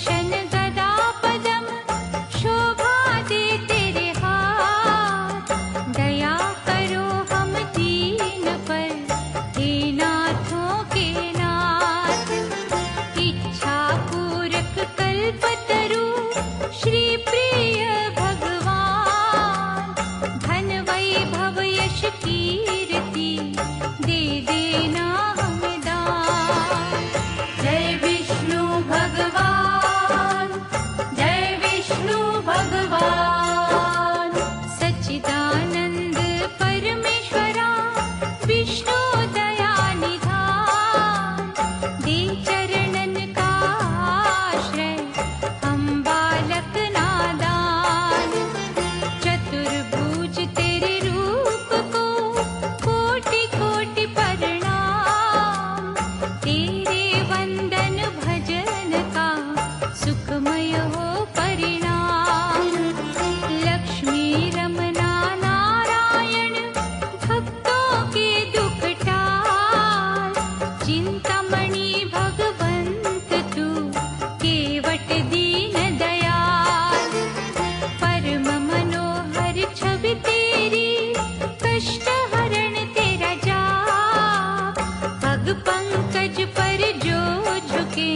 सुदर्शन गदा पदम शोभा दे तेरे हाथ। दया करो हम दीन पर, हे नाथों के नाथ। इच्छा पूरक कल्पतरु श्री प्रिय भगवान। धन वैभव यश कीर्ति दे देना हमें दान। जय विष्णु भगवान, जय विष्णु भगवान। सच्चिदानंद परमेश्वरा विष्णु दया निधान। दे चरणन का आश्रय हम बालक नादान। चतुर्भुज तेरे रूप को कोटि कोटि प्रणाम। तेरे वंदन भजन का सुखमय हो परिणाम। लक्ष्मी रमना नारायण भक्तों के दुख टाल। चिंतामणि भगवंत तू केवट दीन दयाल। परम मनोहर छवि तेरी कष्ट हरण तेरा जाप। पग पंकज पर जो झुके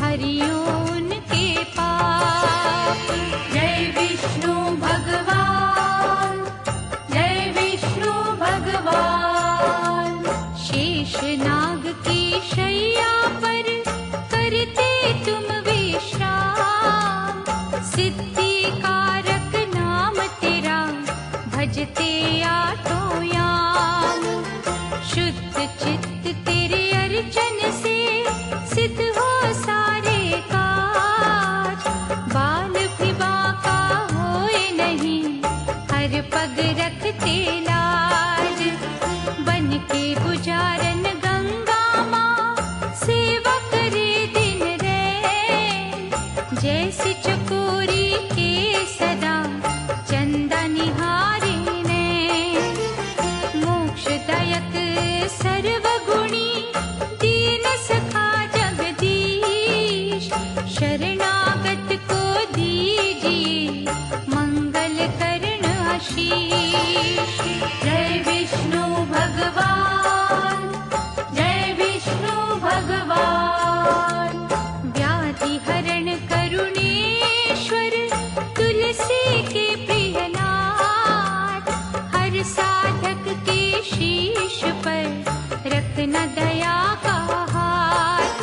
हरियो उनके पाप। जय विष्णु भगवान, जय विष्णु भगवान। शेष नाग की शैया पर करते तुम विश्राम। सिद्धि कारक नाम तेरा भजते आठों याम। शुद्ध चित्त तेरे अर्चन से सिद्ध हो सारे काज। बाल भी बांका होए नहीं, हर पग रखते लाज। बन के पुजारन गंगा माँ सेवा करे दिन रैन। जैसे चकोरी के सदा चंदा निहारे नैन। मोक्षदायक सर्वगुणी दीन सखा जगदीश। शरणागत को दीजिए मंगल करण आशीष। जय विष्णु भगवान, जय विष्णु भगवान। व्याधि हरण करुणेश्वर तुलसी के प्रियनाथ। हर साधक के शीश पर रखना दया का हाथ।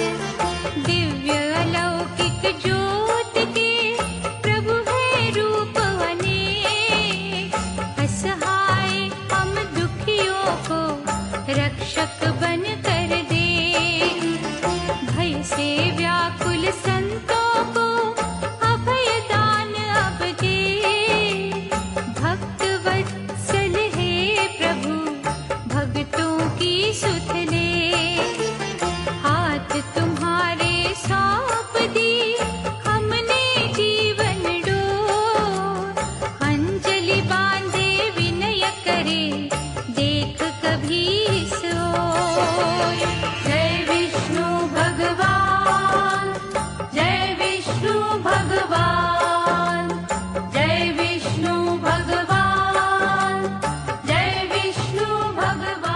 दिव्य अलौकिक ज्योत के प्रभु है रूप अनेक। असहाय हम दुखियों को रक्षक बन कर दे। भय से व्याकुल संतों को अभय दान अब दे। भक्त वत्सल हे प्रभु भक्तों की सुध ले। हाथ तुम्हारे सौंप दी हमने जीवन डोर। अंजलि बांधे विनय करे देख कभी इस ओर। जय विष्णु भगवान, जय विष्णु भगवान। जय विष्णु भगवान, जय विष्णु भगवान।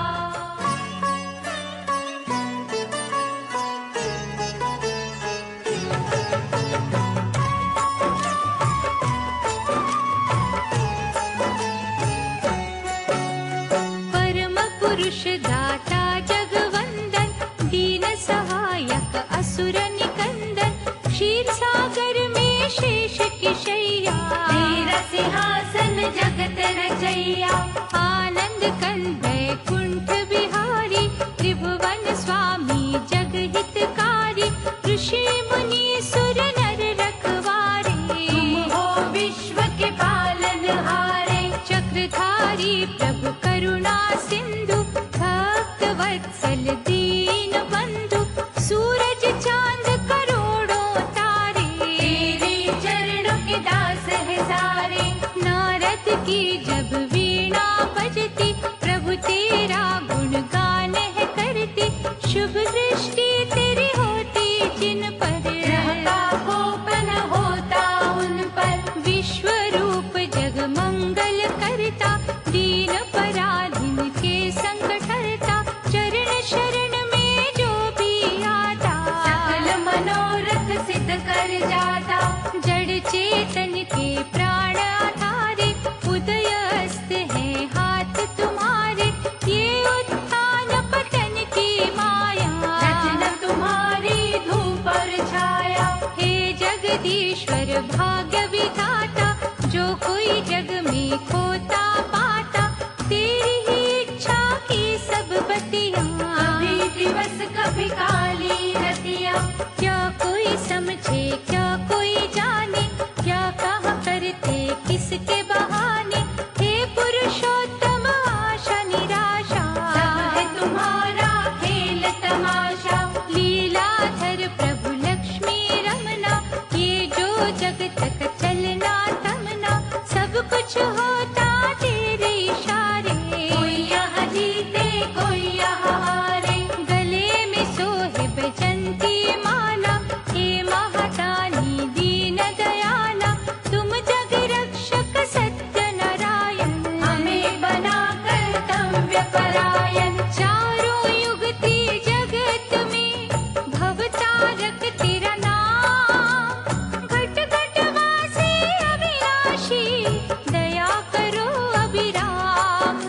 परम पुरुष दाता जगवंदन। दीन सहायक असुर निकंदन। क्षीर सागर में शेष की शैया। तेरा सिंहासन जगत रचैया। आनंद कंद कुंठ बिहारी। त्रिभुवन स्वामी जग हितकारी। ऋषि मुनि सुर नर रखवारे। तुम हो विश्व के पालनहारे। चक्रधारी प्रभु करुणा सिंधु। भक्त वत्सल दीन बंधु। सूरज चांद करोड़ों तारे। तेरे चरणों के दास है सारे। नारद की जब वीणा बजती। प्रभु तेरा गुणगान है करती। शुभ दृष्टि तेरी होती जिन पर। रहता को भाग्य विधाता, जो कोई जग में खोता पाता, तेरी ही इच्छा की सब बतियाँ। कभी दिवस कभी काली रतिया, क्या कोई समझे क्या कोई जाने, क्या कहा करते किसके बहाने। हे पुरुषोत्तम आशा निराशा, सब है तुम्हारा खेल तमाशा। लीलाधर प्रभु लक्ष्मी रमना, ये जो जगत का चलना तमना, सब कुछ होता तेरे इशारे। कोई यहाँ जीते कोई यहाँ हारे, गले में सोहे बैजंती माला, हे महादानी दीन दयाला, तुम जग रक्षक सत्य नारायण। हमें बना कर्तव्य परायण। चारों युग ते जगत में भवतारक तेरा नाम, घट घट वासी अविनाशी, दया करो अभिराम।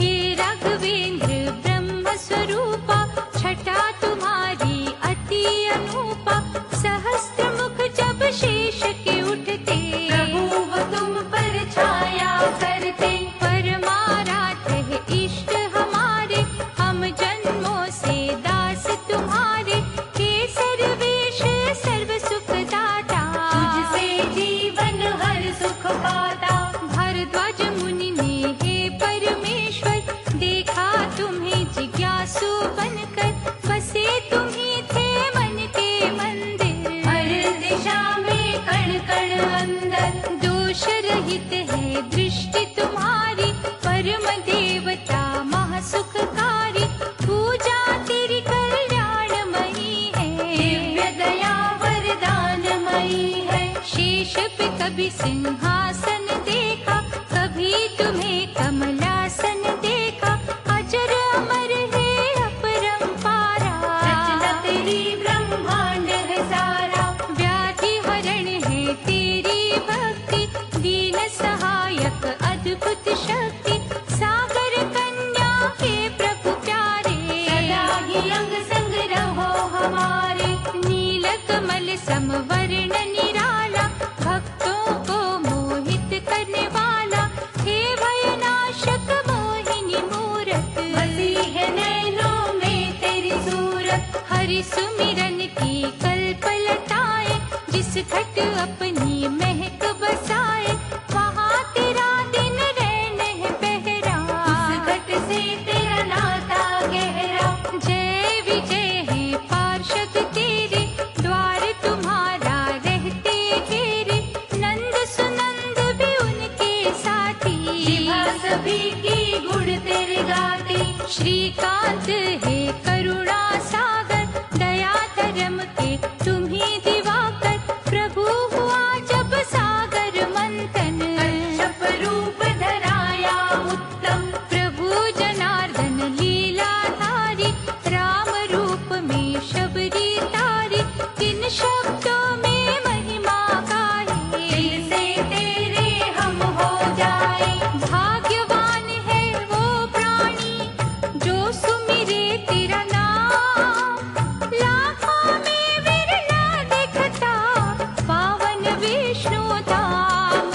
हे राघवेंद्र ब्रह्म स्वरूपा, छटा तुम्हारी अति अनूपा, सहस्त्र मुख जब शेष के उठते, प्रभु वो तुम पर छाया करते। परमाराध्य है इष्ट हमारे, हम जन्मों से दास तुम्हारे। हे सर्वेश सर्व सुख दाता, तुझसे जीवन हर सुख पाता। भारद्वाज मुनि ने हे परमेश्वर, देखा तुम्हें जिज्ञासु बनकर, बसे तुम्ही थे मन के मंदिर। हर दिशा में कण कण अंदर, दोष रहित है दृष्टि तुम्हारी, परम देवता महासुखकारी, पूजा तेरी कल्याणमयी है। दिव्य दया वरदानमयी है। शेष पे कभी सिंहासन देखा, कभी तुम्हें कमलासन देखा, अजर अमर है अपरंपारा। रचना तेरी ब्रह्मांड है सारा, व्याधि हरण है तेरी भक्ति, दीन सहायक अद्भुत शक्ति, सागर कन्या के प्रभु प्यारे। सदा ही अंग संग रहो हमारे। नील कमल समवर्ण निराला, भक्तों को मोहित करने वाला, हे भयनाशक मोहिनी मूरत। बसी है नैनों में तेरी सूरत, हरि सुमिरन की कल्पलताएं, जिस घट अपनी महक बसाए, वहाँ तेरा दिन रैन है पहरा। उस घट से तेरा नाता गहरा। जय विजय है पार्षद तेरे, द्वार तुम्हारा रहते घेरे, नंद सुनंद भी उनके साथी, जिभा सभी की गुण तेरे गाती। श्रीकांत है करुणा सागर, दया धर्म के तुम्ही दिवाकर, प्रभु हुआ जब सागर मंथन, कच्छप रूप धराया उत्तम। प्रभु जनार्दन लीलाधारी, राम रूप में शबरी तारी, किन शब्दों में महिमा गाए, से तेरे हम हो जाए। भाग्यवान है वो प्राणी, जो सुमिरे तेरा नाम, लाखों में विरला दिखता पावन विष्णु धाम।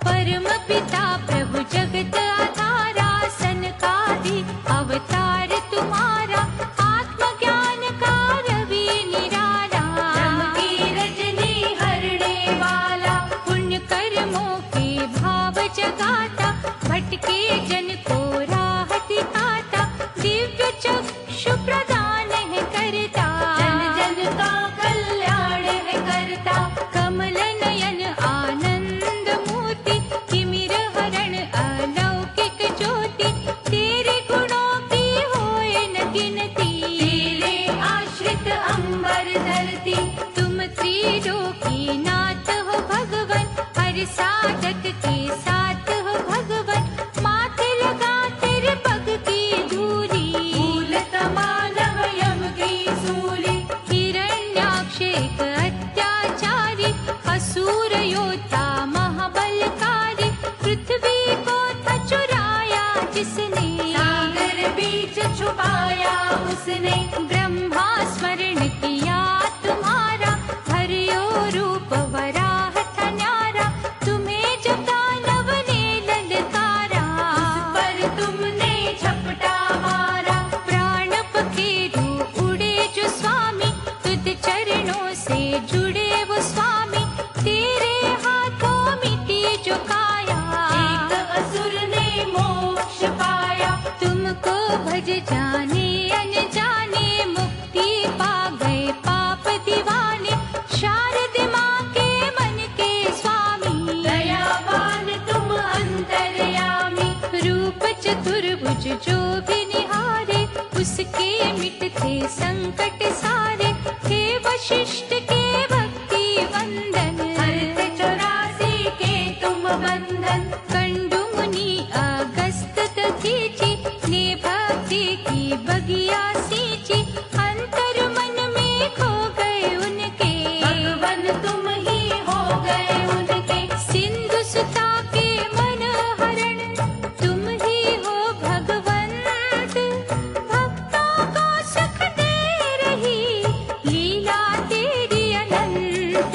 परम पिता प्रभु जगत आधारा, सनकादि अवतार तुम्हारा, आत्मज्ञान का रवि निराला। ब्रह्म की रजनी हरणे वाला, पुण्य कर्मों के भाव जगाता, भटके जन को राह दिखाता, दिव्य चक्षु प्रदान है करता। जन जन का कल्याण है करता। कमल नयन आनंद मूर्ति, किमिर हरण अलौकिक ज्योति, तेरे गुणों की होए न गिनती। तेरे आश्रित अंबर धरती, तुम त्रिलोकी नाथ हो भगवन, हर साधक के साथ हो भगवन, माथे लगा तेरे पग की धूली, फूल तमालव यम की सूली। हिरण्याक्ष एक अत्याचारी, असुर योद्धा महाबलकारी, पृथ्वी को था चुराया जिसने, सागर बीच छुपाया उसने। ब्रह्मा स्मरण किया तुम्हारा, हरियो रूप वराह सहज जाने अनजाने मुक्ति पा गए पाप दीवाने। शारद माँ के मन के स्वामी, दयावान तुम अंतर्यामी। रूप चतुर्भुज जो भी निहारे, उसके मिटते संकट सारे। हे वशिष्ठ के भक्ति वंदन, हरते 84 के तुम बंधन। कंडु मुनि अगस्त दधीचि, ने भक्ति की बगिया सींची। अंतर मन में खो गए उनके, भगवन तुम ही हो गए उनके। सिंधु सुता के मन हरण, तुम ही हो भगवंत। भक्तों को सुख दे रही लीला तेरी अनंत।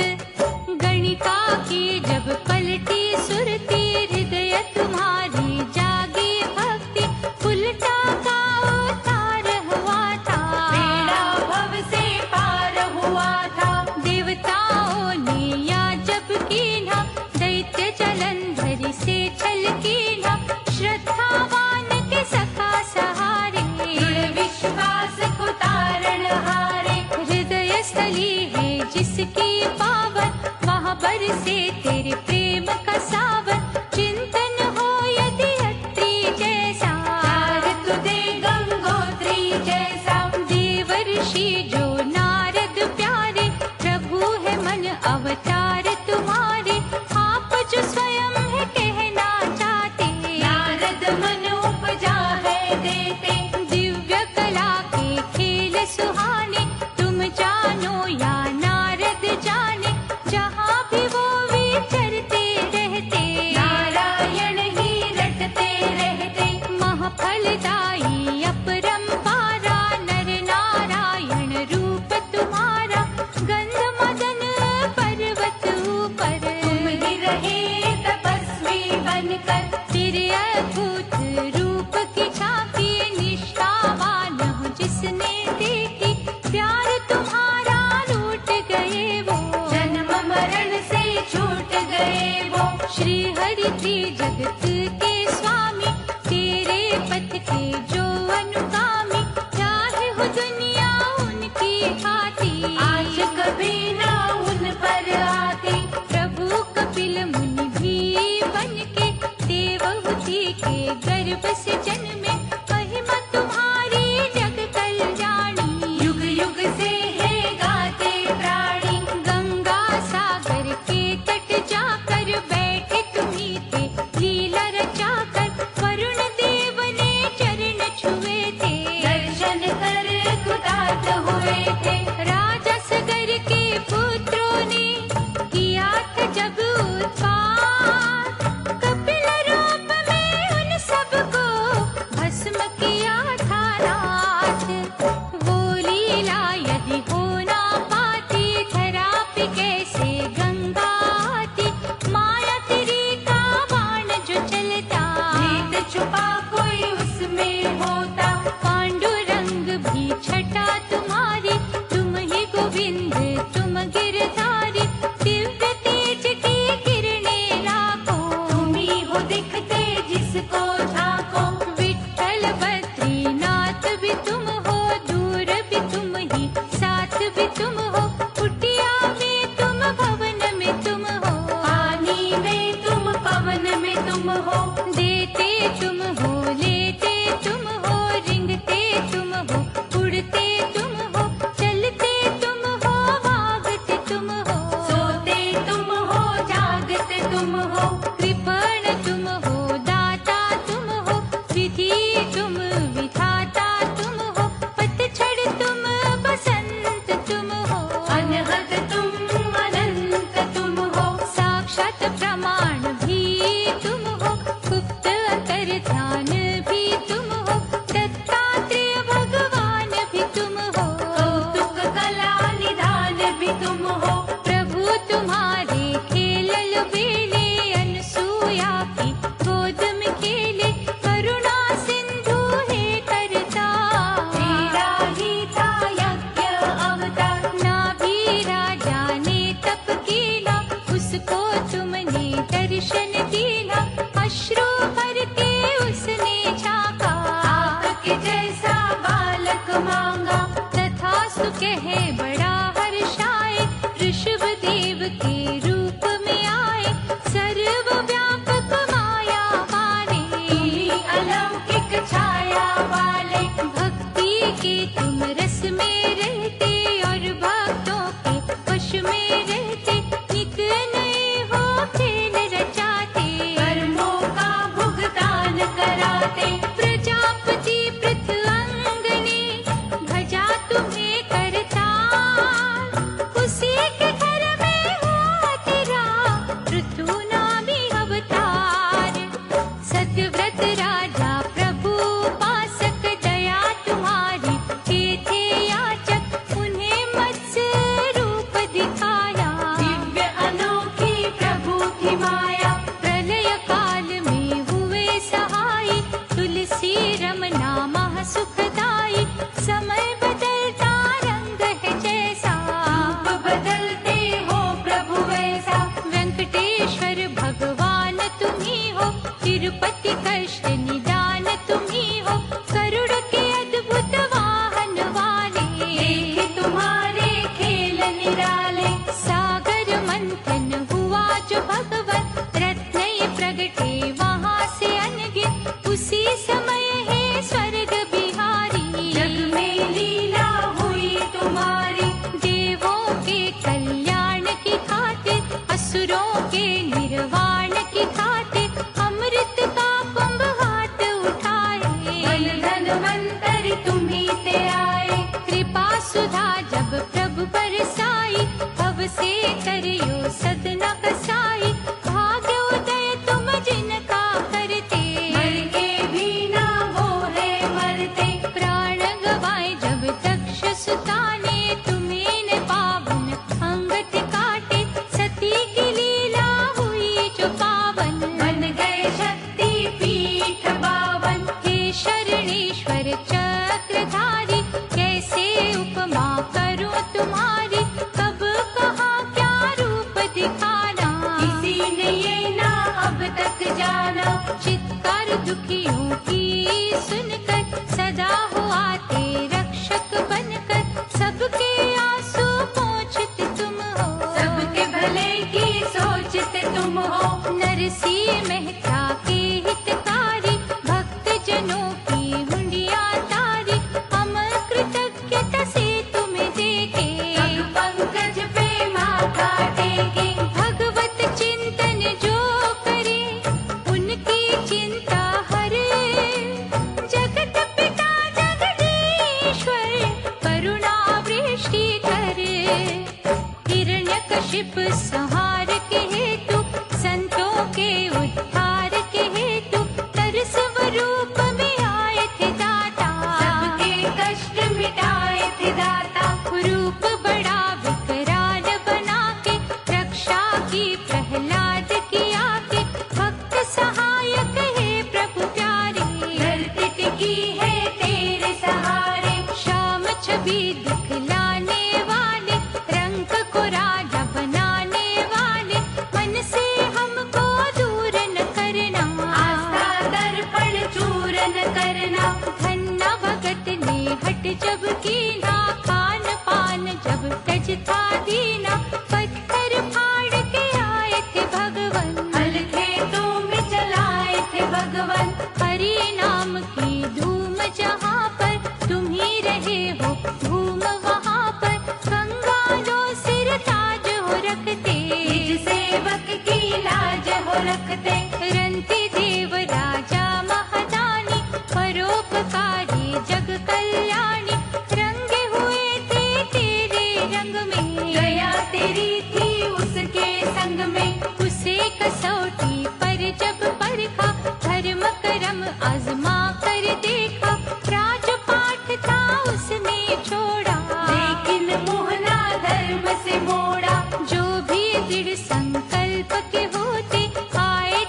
गणिका की जब पलटी सुरती, हृदय तुम्हारी जागी भक्ति। उल्टा का उतार हुआ था, बेड़ा भव से पार हुआ था। देवताओं ने या जब कीन्हा, दैत्य जलंधर से छल कीन्हा। श्रद्धावान के सखा सहारे, दृढ़ विश्वास को तारण हारे। हृदय स्थली है जिसकी पावन, वहाँ बरसे तेरे प्रेम का सावन। चिंतन हो यदि अत्रि जैसा, चार तुझे गंगोत्री जैसा। देवर्षि जो नारद प्यारे, प्रभु है मन अवतार तुम्हारे। आप जो स्वयं है कहना चाहते, नारद मन उपजा है देते। दिव्य कला के खेल सुहाने। तुम जानो या नारद जाने, जहाँ भी वो विचरते रहते। नारायण ही रटते रहते। महफलदायी अपरंपारा, नर नारायण रूप तुम्हारा। गंध मदन पर्वत ऊपर, तुम ही रहे तपस्वी बनकर। तेरे अद्भुत रूप की झांकी, निष्ठावान हो जिसने देखी। प्यार तुम्हारा लूट गए वो, जन्म मरण से छूट गए वो। श्री हरि जगत के स्वामी। तेरे पथ के जो अनुगामी, चाहे हो दुनिया उनकी खाती। आज कभी ना उन पर आती। प्रभु कपिल मुनि भी बनके, देवहूति के गर्भ से जन्मे। महिमा तुम्हारी जग कल्याणी, युग युग से है गाते प्राणी। गंगा सागर के तट जाकर बैठे तुम्ही ते, लीला कहे बड़ा हर्षाए, ऋषभदेव के रूप में आए, सर्वव्यापक माया वाले, तुम्ही अलौकिक छाया वाले, भक्ति के तुम रस में रहते और भक्तों के वश में रहते, नित नए हो खेल रचाते, कर्मों का भुगतान कराते, प्रजापति पृथ्वंगने भजा तुम्हें करतार, उसी के घर में हुआ तेरा पृथुनामी अवतार, सत्यव्रत राजा प्रभु उपासक, दया तुम्हारी के थे याचक, उन्हें मत्स्य रूप दिखाया, दिव्य अनोखी प्रभु की माया, प्रलय काल में हुए सहाय, तुलसी रमना महा सुखदाई, समय बदलता रंग है जैसा, रूप बदलते हो प्रभु वैसा, वेंकटेश्वर भगवान तुम्ही हो, तिरुपति कष्ट निदान तुम्ही हो, गरुड़ के अद्भुत वाहन वाले, देखे तुम्हारे खेल निराले, सागर मंथन हुआ जो भगवन, रत्न प्रगटे वहाँ से अनगिन, उसी समय है स्वर्ग बिहारी, जग में लीला हुई तुम्हारी, देवों के कल्याण की खातिर, असुरों के निर्वाण की खातिर, अमृत का कुंभ हाथ उठाए, धन धनवंतरि तुम्ही ते आए, कृपा सुधा जब प्रभु बरसाई, भव से करियो सदना कसाई, भाग्य उदय तुम जिनका करते, मर के भी ना वो है मरते, प्राण गवाए जब दक्ष सुता ने, तुम्हें न पावन अंगत काटे, सती की लीला हुई जो पावन, बन गए शक्ति पीठ बावन, हे शरणेश्वर चक्रधारी, कैसे उपमा करूं तुम्हारी, कब कहाँ क्या रूप दिखाना, किसी ने ये ना अब तक जाना, चित्कार दुखियों की सुनकर, सदा हो आते रक्षक बनकर, सबके आंसू पोंछते तुम हो, सबके भले की सोचते तुम हो, नरसिंह मेहता के हितकारी, भक्त जनों की हुंडिया तारी, हम कृतज्ञता से तुम्हें देखे, पग पंकज पे माथा टेके, भगवत चिंतन जो करे, उनकी चिंता हरे, जगत पिता जगदीश्वर, करुणा वृष्टि करे, हिरण्यकशिप संहार के हेतु, संतों के उद्धार के हेतु, तरस स्वरूप में आए थे दाता, सबके कष्ट मिटाए थे दाता, रूप बड़ा विकराल बना के, रक्षा की प्रहलाद की आके, भक्त सहायक है प्रभु प्यारे, धरती टिकी है तेरे सहारे, श्याम छवि दिखलाने वाले, रंग को राजा बनाने वाले, मन से हमको दूर न करना, आस्था दर्पण चूरन करना, धन्ना भगत ने हट जब कीना, खान पान जब तज था दीना, पत्थर फाड़ के आए थे भगवन, हल खेतों में चलाए थे भगवन, हरि नाम की धूम जहाँ पर, तुम ही रहे हो धूम वहाँ पर, गंगा लो सिर ताज हो रखते, निज सेवक की लाज हो रखते, रंती देव राजा महादानी, परोपकारी जग कल्याणी, रंगे हुए थे तेरे रंग में, गया तेरी थी उसके संग में, उसे कसौटी पर जब परखा, धर्म करम आजमा कर देखा, राजपाठ था उसने छोड़ा, लेकिन मोहना धर्म से मोड़ा, जो भी दृढ़ संकल्प के होते, आए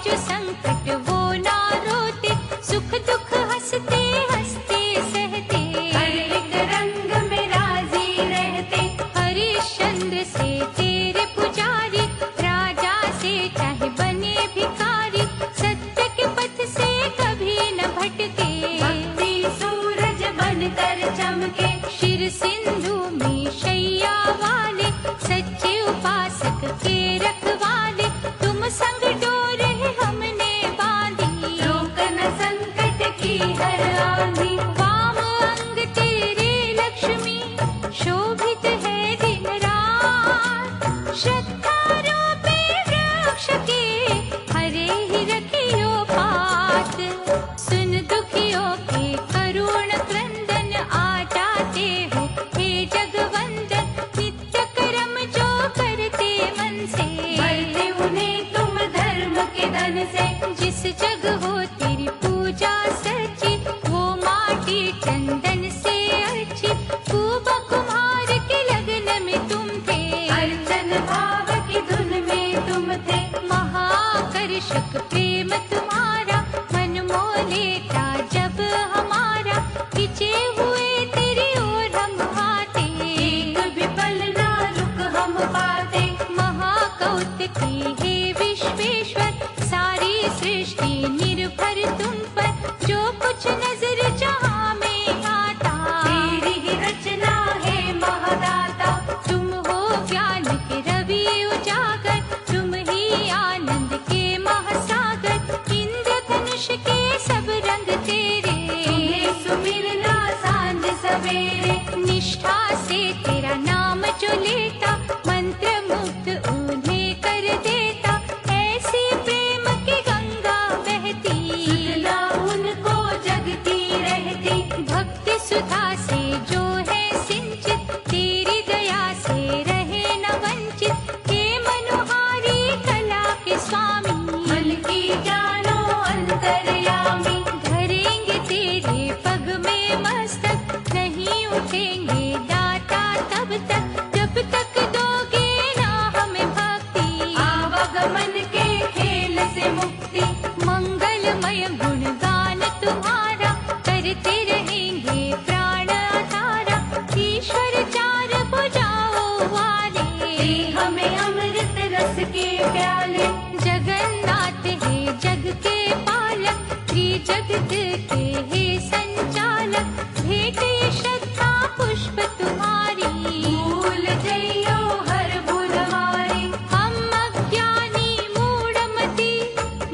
जग हो तेरी पूजा सच्ची, वो माटी चंदन से अच्छी। खूब कुम्हार के लगन में तुम थे, अर्चन भाव की धुन में तुम थे। महाकर्षक प्रेम तुम्हारा मन मोह लेता जब हमारा। खिंचे हुए तेरी ओर हम आते, एक भी पल ना रुक हम पाते। महाकौतुकी हे विश्वेश्वर, सारी सृष्टि निर्भर तुम पर। जो कुछ नजर जहाँ में आता, तेरी ही रचना है महादाता। तुम हो ज्ञान के रवि उजागर, तुम ही आनंद के महासागर। इंद्रधनुष के सब रंग तेरे, तुम्हें सुमिरना सांझ सवेरे। निष्ठा से तेरा नाम जो लेता, मंत्र मुग्ध उन्हें कर देता। ऐसी प्रेम की गंगा बहती, सुधना उनको जगती रहती। भक्ति सुधा से जो है सिंचित, तेरी दया से रहे न वंचित। हे मनोहारी कला के स्वामी, मन की जानो अंतर्यामी। धरेंगे तेरे पग में मस्तक, नहीं उठेंगे दाता तब तक, जब तक दोगे ना हमें भक्ति। आवागमन के खेल से मुक्ति। मंगलमय गुणगान तुम्हारा, करते रहेंगे प्राण आधारा। ईश्वर चार भुजाओं वाले, दे हमें अमृत रस के प्याले। जगन्नाथ है जग के पालक, त्रिजगत के हे संचालक। भेटे श्रद्धा पुष्प तुम्हारी, भूल जइयो हर भुलवारी। हम अज्ञानी मूढ़मति,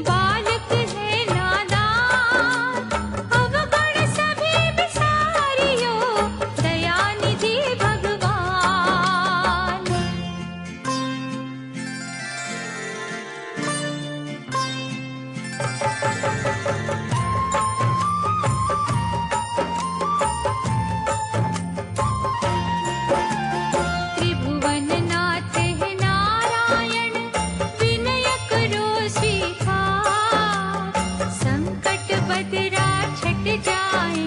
बालक है नादान। अवगुण सभी विसारियो, दयानिधि भगवान। त्रिभुवननाथ है नारायण, विनय करो स्वीकार। संकट बदरा छट जाए,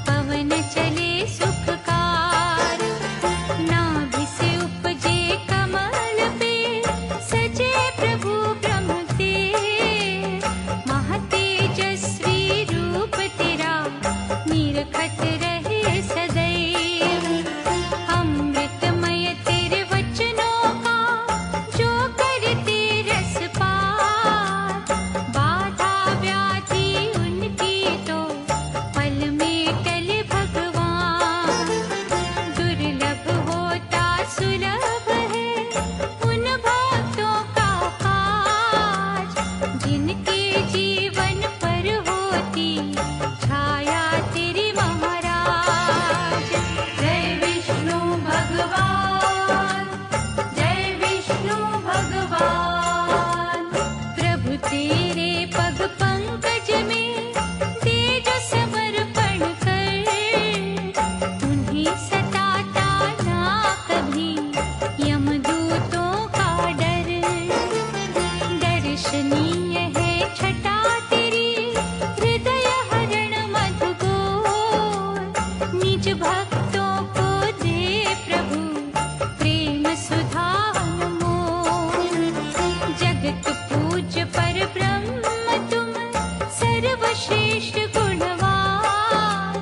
पवन चले सुखकार। नाभि से उपजे कमल पे, सजे प्रभु ब्रह्म तेज। महातेजस्वी रूप तेरा, निरखत रहे सदैव। अमृतमय तेरे वचनों का, जो करते रस पार। बाधा व्याधि उनकी तो, पल में टले भगवान। दुर्लभ होता सुलभ है, उन भक्तों का काज। जिनके जीवन पर होती छाया तेरी महाराज। जय विष्णु भगवान, जय विष्णु भगवान। प्रभु तेरे पग पंकज में, तेज समर्पण कर। उन्हें सताता ना कभी यमदूतों का डर। दर्शनीय है छटा तेरी, हृदय हरण मधुगोर। निज भक्तों को दे प्रभु, प्रेम सुधा अनमोल। जगत पूज पर ब्रह्म तुम, सर्वश्रेष्ठ गुणवान।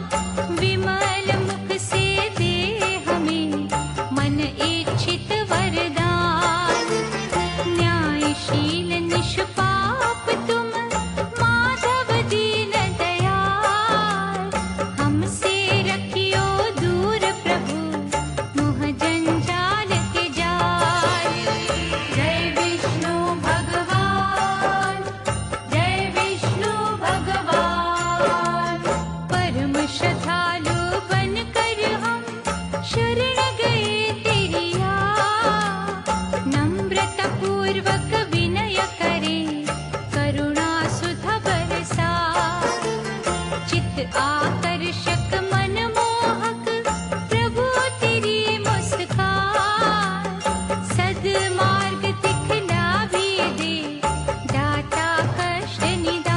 विमल मुख से दे हमें, मन इच्छित वरदान। न्यायशील निष्पाप तुम, माधव दीन दयाल। हमसे रखियो दूर प्रभु, मोह जंजाल के जाल। जय विष्णु भगवान, जय विष्णु भगवान। परम श्रद्धालु बनकर हम, शरण गए तेरी आ। नम्रता पूर्वक विनय करे, करुणा सुधा बरसा। चित आकर्षक मनमोहक, प्रभु तेरी मुस्कान। सद्मार्ग दिखला भी दे, दाता कष्ट निदान।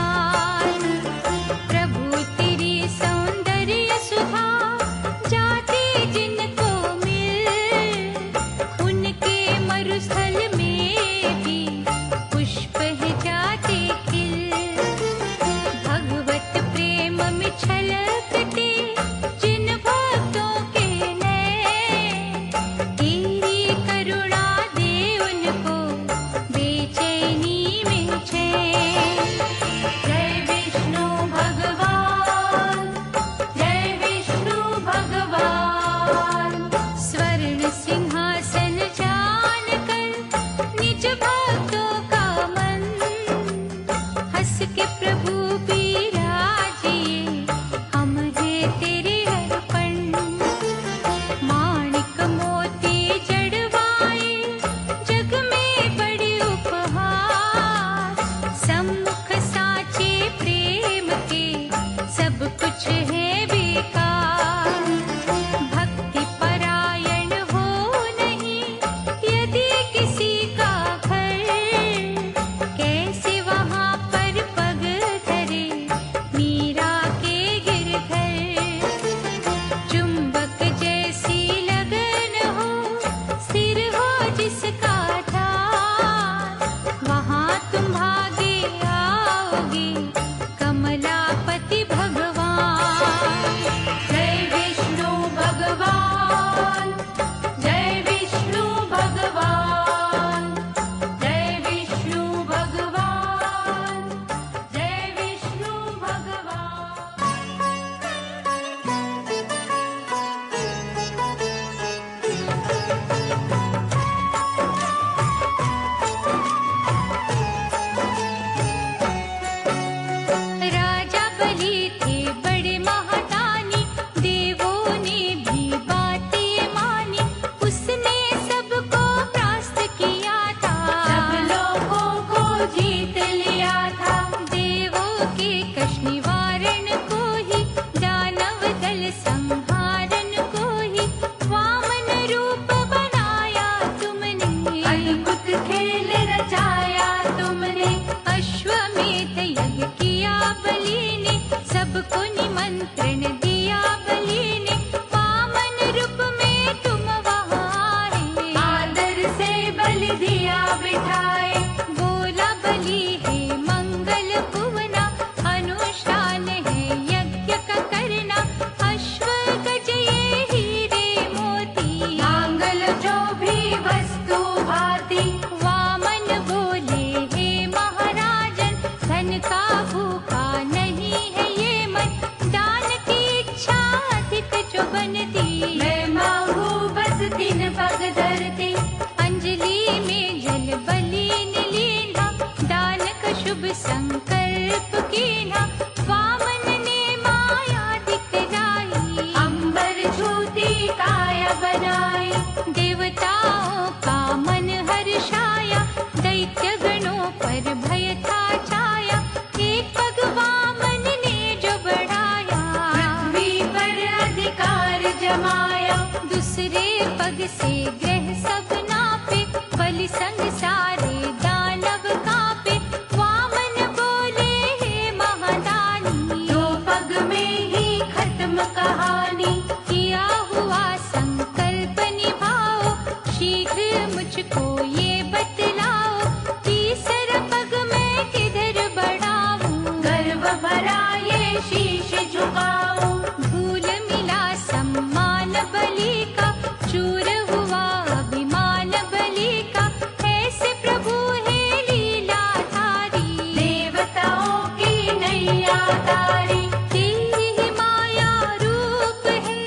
वेग से ग्रह सब नापे, बलि संग सारे दानव कांपे। वामन बोले हे महादानी, दो पग में ही खत्म कहानी। किया हुआ संकल्प निभाओ, शीघ्र मुझको ये बतलाओ। तीसरा पग मैं किधर बढ़ाऊं, गर्व भरा ये शीश झुकाऊं। भूल मिला सम्मान बलि का, चूर हुआ अभिमान बलि का। ऐसे प्रभु है लीला धारी, देवताओं की नैया तारी। तेरी ही माया रूप है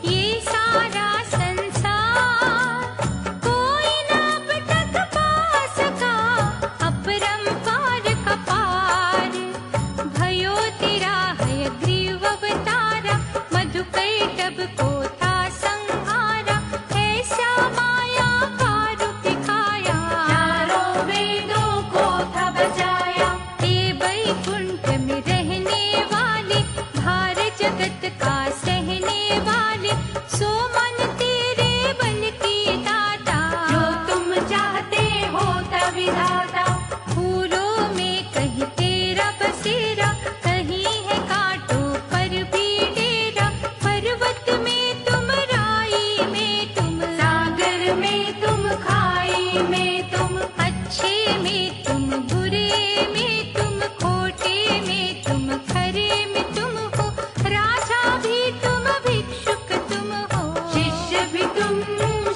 ये सारा संसार। कोई न अब तक पा सका अपरंपार का पार। भयो तेरा हयग्रीव अवतारा, मधुकैटभ को था संहारा। ऐसा माया का रूप दिखाया, चारों वेदों को था बचाया। हे वैकुंठ में रहने वाले, भार जगत का सहने वाले। सो मन तेरे बल की दाता, जो तुम चाहते हो विधाता। फूलों में कहीं तेरा बसेरा, कहीं है कांटों पर भी डेरा। पर्वत में तुम, राई में तुम, सागर में तुम, खाई में तुम। अच्छे में तुम, बुरे में तुम, खोटे में तुम, खरे में तुम हो। राजा भी तुम, भिक्षुक तुम हो, शिष्य भी तुम,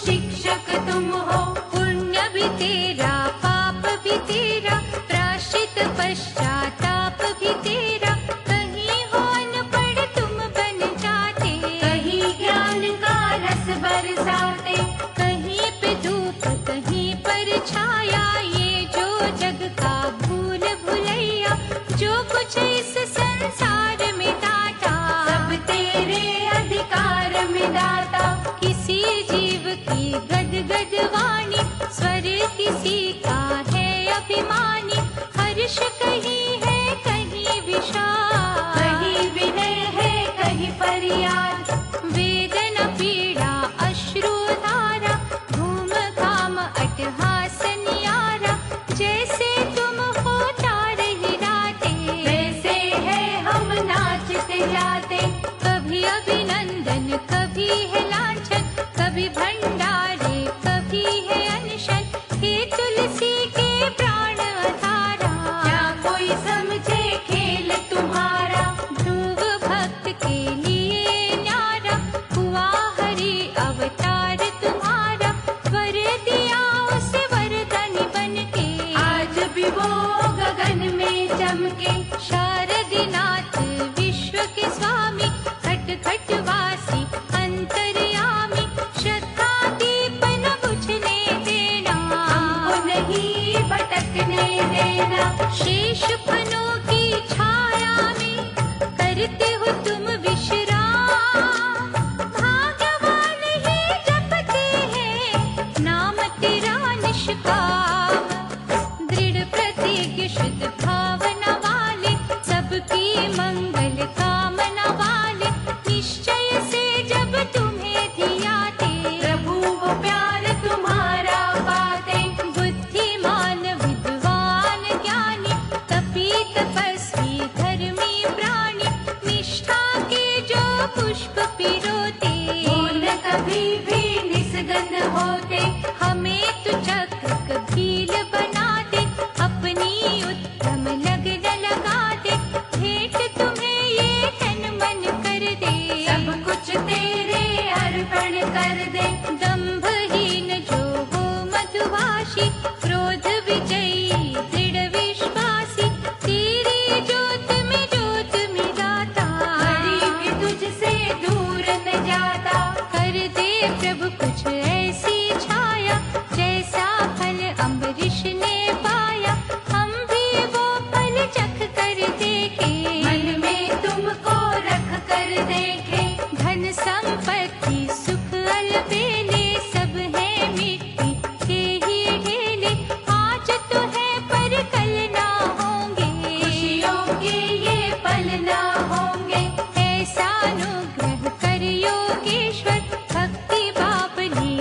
शिक्षक तुम हो। पुण्य भी तेरा, पाप भी तेरा, प्रायश्चित पश्चाताप भी तेरा। कहीं हो अनपढ़ तुम बन जाते, कहीं ज्ञान का रस बरसाते। कहीं पे धूप कहीं पर छाया। ये जो जग का भूल भुलैया, जो कुछ इस संसार में दाता, सब तेरे अधिकार में दाता। किसी जीव की गद गद वाणी, स्वर किसी का है अभिमानी। हर्ष कहीं है कहीं विषाद, कहीं विनय है कहीं फरियाद। वेदना पीड़ा अश्रु धारा, घूम घाम अट्टहास नियारा। जैसे तुम हो तार हिलाते, वैसे है हम नाचते जाते। कभी अभिनंदन कभी है लांछन, कभी भंडारे कभी है अनशन। हे तुलसी के प्राण आधारा, क्या कोई समझे खेल तुम्हारा। ध्रुव भक्त के लिए न्यारा, हुआ हरि अवतार तुम्हारा। वर दिया उसे वरदानी बन के, आज भी वो गगन में चमके। शारदीनाथ विश्व के स्वामी, खट खट वासी अंतर्यामी। श्रद्धा दीप न बुझने देना, हमको नहीं भटकने देना। शेष फनों की छाया में करते हो तुम विश्राम। भाग्यवान ही जपते हैं नाम तेरा निष्काम। दृढ़ प्रतिज्ञ शुद्ध भावना वाले, सबकी मंगल कामना वाले। निश्चय से जब तुम्हें धियाते, प्रभु वो प्यार तुम्हारा पाते। बुद्धिमान विद्वान ज्ञानी, तपी तपस्वी धर्मी प्राणी। निष्ठा के जो पुष्प पिरोते, वो न कभी भी निस्गंध होते। हमें तू चक्र कभील बना दे, अपनी उत्तम लगन लगा दे। भेंट तुम्हें ये तन मन कर दे, सब कुछ तेरे अर्पण कर दे। दंभहीन जो हो मधुभाषी, क्रोध विजयी दृढ़ विश्वासी। तेरी ज्योत में ज्योत मिलाता, गरीब तुझसे दूर न जाता। कर दे प्रभु कुछ ऐसी छाया, जैसा फल अम्बरीश ने पाया। हम भी वो फल चख कर देखे, मन में तुमको रख कर देखे। धन संपत्ति सुख अलबेले, सब है मिट्टी के ही ढेले। आज तो है पर कल ना होंगे, खुशियों के ये पल ना होंगे। ऐसा अनुग्रह कर योगेश्वर, भक्ति भाव ली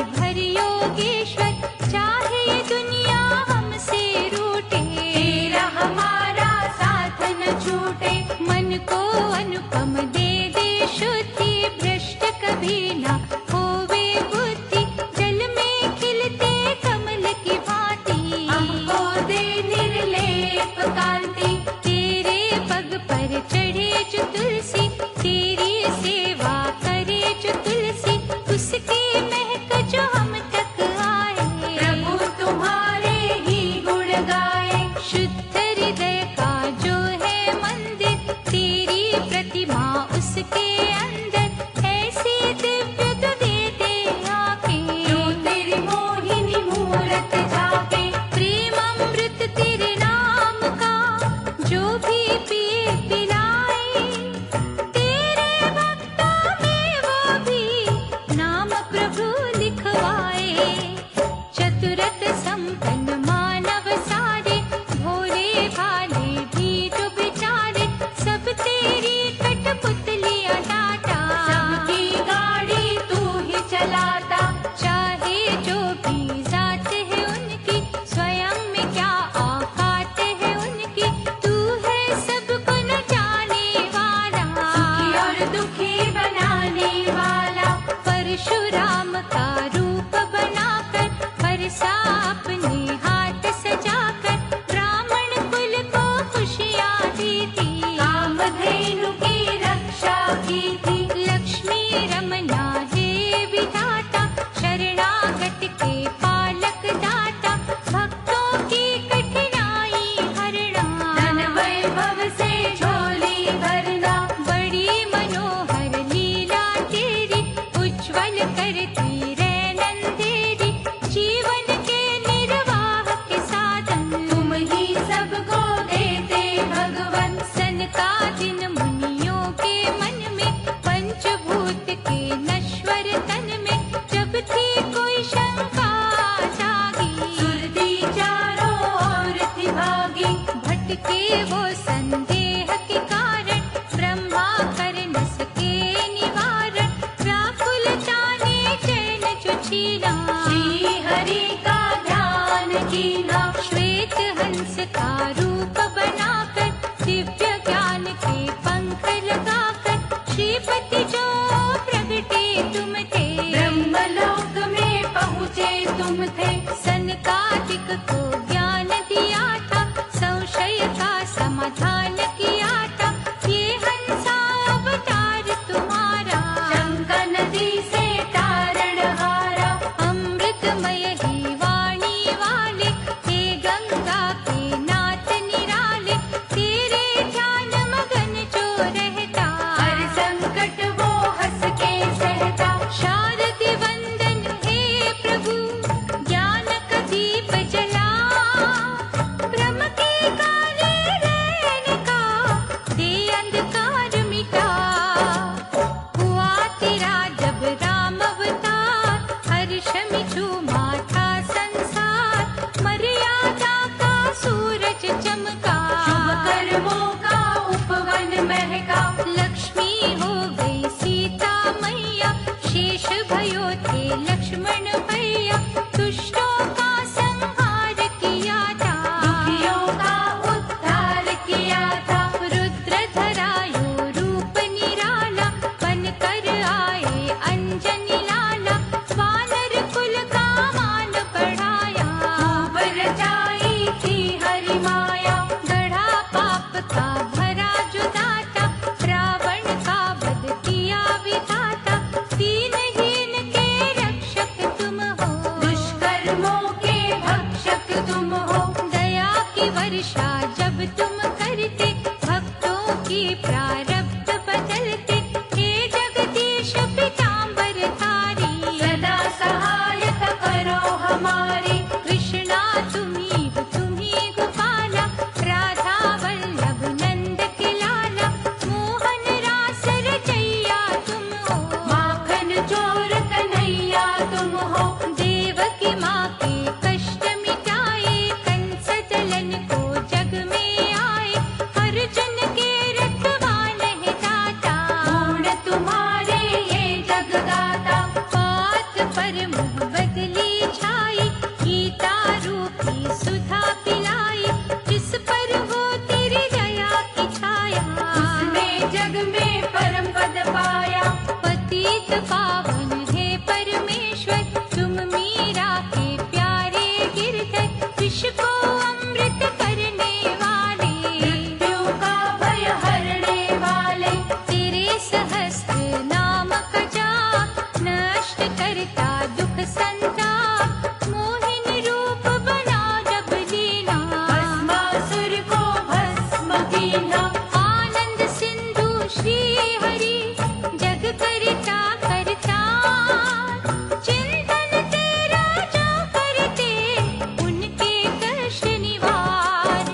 के वो संदेह के कारण, ब्रह्मा कर न सके निवारण। व्याकुलता ने चैन जो छीना, श्री हरि का ध्यान कीना। श्वेत हंस का रूप बनाकर, दिव्य ज्ञान के पंख लगाकर, श्रीपति जो प्रगटे तुम थे, ब्रह्मलोक में पहुँचे तुम थे। सनकादिक को ज्ञान दिया था, संशय का समाधान किया था। ये हंसा अवतार तुम्हारा, शंका नदी से तारणहारा। अमृतमय ही वाणी वाले, हे गंगा के नाथ निराले। तेरे ध्यान मगन जो रहता, हर संकट वो हंस के सहता। शारदि वंदन हे प्रभु, ज्ञान का दीप जला। ब्रह्म के काले रैन का दे अंधकार मिटा। हुआ तेरा जब राम अवतार, हर्ष में झूमा था संसार। मर्यादा का सूरज चमका, शुभ कर्मों का उपवन महका। लक्ष्मी हो गई सीता मैया, शेष भयो थे लक्ष्मण भैया। दुष्टों का संहार किया था, दुखियों का उद्धार किया था। रुद्र धरायो रूप निराला, बनकर आए अंजनी लाला। वानर कुल का मान बढ़ाया, खूब रचाई थी हरि माया। गढ़ा पाप का भरा जो दाता, रावण का वध किया विधाता। दीनहीन के रक्षक तुम हो, दुष्कर्मों के भक्षक तुम हो। दया की वर्षा जब तुम करते, भक्तों की प्रारब्ध बदलते। हे जगदीश पीताम्बर धारी, सदा सहायता करो हमारी। कृष्णा तुम्ही गोपाला, राधा वल्लभ नंद के लाला। मोहन रास रचैया तुम हो, माखन चोर कन्हैया तुम हो। देवकी माँ के कष्ट मिटाए, कंस दलन को जग में आए। अर्जुन के रखवाले हैं दाता, पूर्ण तुम्हारे ये जग गाता। बात पर मुँह बदली छाई, गीता रूपी सुधा पिलाई। जिस पर हो तेरी दया की छाया, उसने जग में परम पद पाया। पतित पावन है परमेश्वर, तुम मीरा के प्यारे गिरधर। विश्व को अमृत करने वाले, मृत्यु का भय हरने वाले। तेरे सहस्त्र नाम का जाप, नष्ट करता दुख संताप। मोहिन रूप बना जब लीना, भस्मासुर को भस्म कीना। आनंद सिंधु श्री हरि, जग करता करता। चिंतन तेरा जो करते, उनके कष्ट निवार।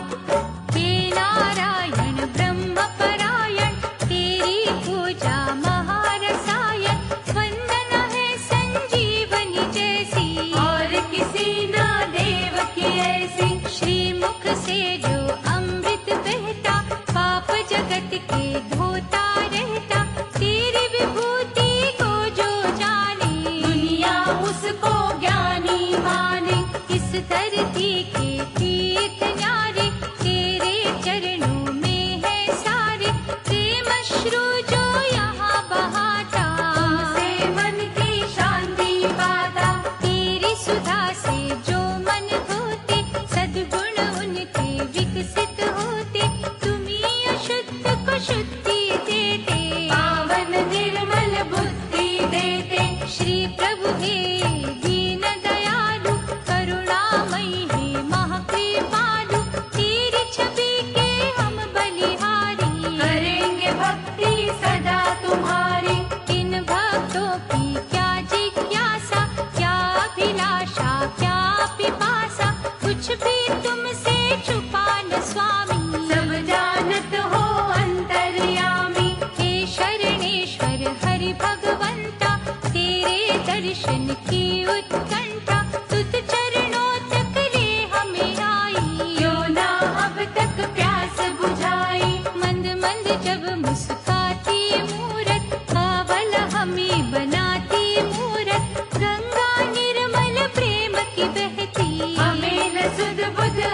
हे नारायण ब्रह्म परायण, तेरी पूजा महारसायन। वंदन है संजीवनी जैसी, और किसी ना देव की ऐसी। श्रीमुख से जो अमृत बहता, पाप जगत के धोता रहता। तेरी विभूति को जो जाने, दुनिया उसको ज्ञानी माने। इस धरती के तीर्थ न्यारे, तेरे चरणों में है सारे। प्रेम अश्रु जो यहाँ बहाता, तुमसे मन की शांति पाता। तेरी सुधा से जो मन धोते, सद्गुण उनके विकसित होते। तुम्ही अशुद्ध को शुद्धि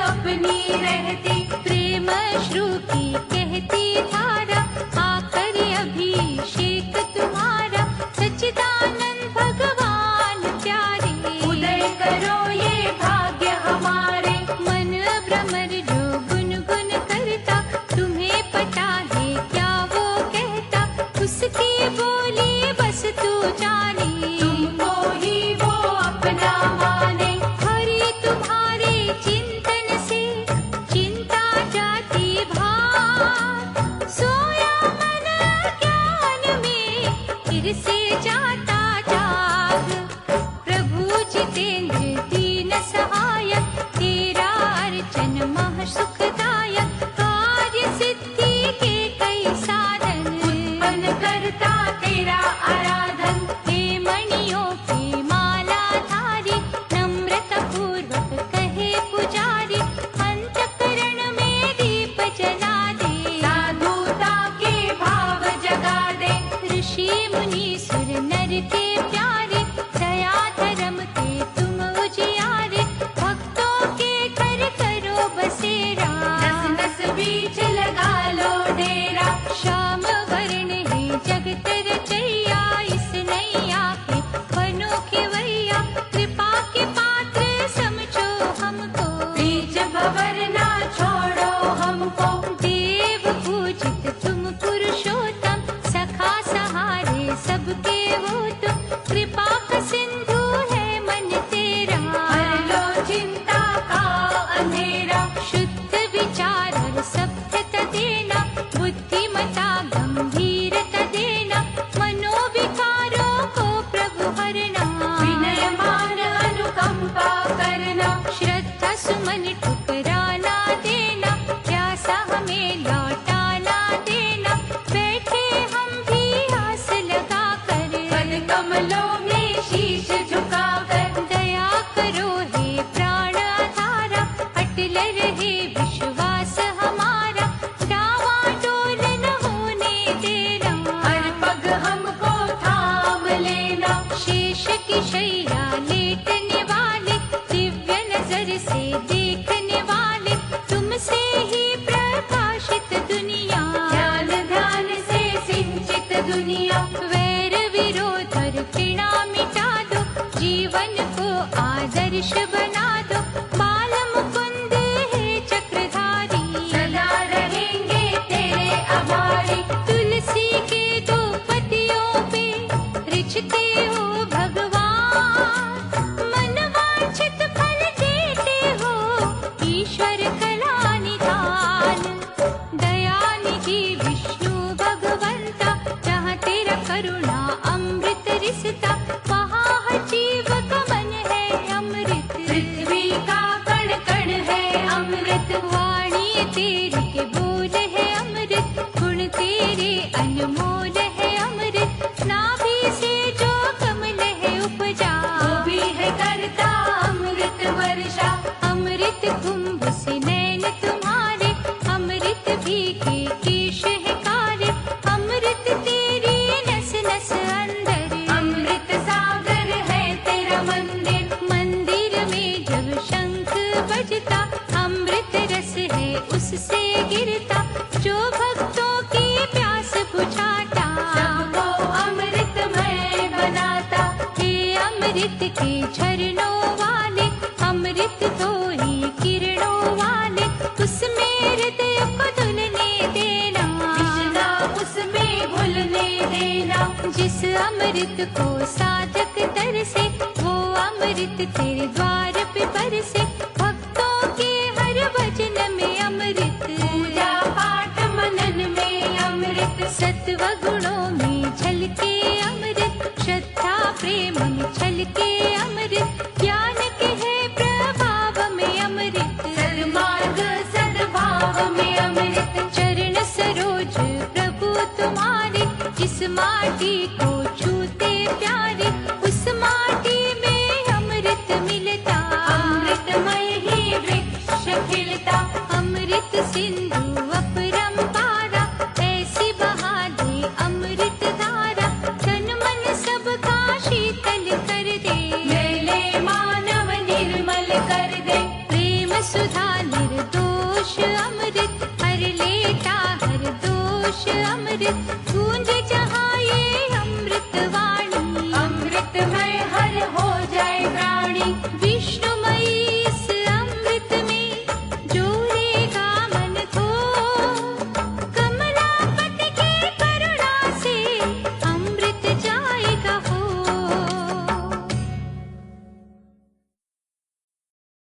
अपनी रहती। प्रेम अश्रु की कहती धारा, आकर अभिषेक तुम्हारा, सच्चिदानंद भगवान प्यारे। उदय करो ये भाग्य हमारे। मन भ्रमर जो गुनगुन करता, तुम्हें पता है क्या वो कहता, उसकी बोली बस तू जाने। तुमको ही वो अपना माने। हरि तुम्हारे चिंतन से चिंता जाती भार, सोया मन ज्ञान में फिर से जाता जाग। प्रभु जितेंद्र दीन सहायक, तेरा अर्चन मह सुखदायक, कार्य सिद्धि के कई साधन उत्पन्न करता तेरा आराधन। हे मणियों की माला धारी, नम्रता पूर्वक कहे पुजारी, अंतःकरण में दीप जला दे। साधुता के भाव जगा दे। ऋषि मुनि सुर नर के प्यारे, दया धर्म के तुम उजियारे, भक्तों के घर करो बसेरा। नस नस बीच लगा लो डेरा। श्याम वर्ण है जगत रचैया, इस नैया के बनो खेवैया, कृपा के पात्र समझो हमको। बीच भंवर ना छोड़ो हमको। देव पूजित तुम पुरुषोत्तम, सखा सहारे सबके हो तुम, कृपा का सिंधु है मन तेरा। हर लो चिंता का अंधेरा। शुद्ध विचार और सभ्यता देना, बुद्धिमता गंभीरता देना, मनोविकारों को प्रभु हरना। विनयमान अनुकंपा करना। श्रद्धा सुमन ठुकराना देना, प्यासा हमें लौटाना देना, बैठे हम भी आस लगा कर। पद कमलों में शीश झुकाकर। दया करो हे प्राण आधारा, अटल रहे विश्वास हमारा, डावाडोल न होने देना। हर पग हमको थाम लेना। शेष की शैया लेटने वाले, दिव्य नजर से देखने वाले, तुमसे ही प्रकाशित दुनिया। ध्यान ध्यान से सिंचित दुनिया। वैर विरोध और घृणा मिटा दो, जीवन को आदर्श बना दो, बाल मुकुंद है चक्रधारी। सदा रहेंगे तेरे आभारी। तुलसी के दो पत्तियों पे रिझते हो भगवान, मन वांछित फल देते हो ईश्वर कला निधान। दयानिधि विष्णु भगवंता, जहाँ तेरा करुणा अमृत रिसता, वहाँ हर जीव का मन है अमृत। पृथ्वी का कण कण है अमृत। वाणी तेरी के बोल है अमृत, गुण तेरे अनमोल है अमृत, नाभि से जो कमल है उपजा, वो भी है करता अमृत वर्षा। अमृत कुंभ से नैन तुम्हारे, अमृत भी के केश है काले, अमृत तेरी नस नस अंदर। अमृत सागर है तेरा मंदिर। मंदिर में जब शंख बजता, अमृत रस है उससे गिरता, जो भक्तों की प्यास बुझाता, सबको अमृतमय बनाता। हे अमृत के झरनों वाले, अमृत तो ही किरणों वाले, उसमें हृदय को धुलने देना। कृष्णा उसमें घुलने देना। जिस अमृत को साधक तरसे, वो अमृत तेरे द्वार पे बरसे, भक्तों के हर वचन में अमृत। पूजा पाठ मनन में अमृत। सत्व गुणों में झलके अमृत, श्रद्धा प्रेम में छलके अमृत, ज्ञान के है प्रभाव में अमृत। सन्मार्ग सद्भाव में अमृत। चरण सरोज प्रभु तुम्हारे, जिस माटी को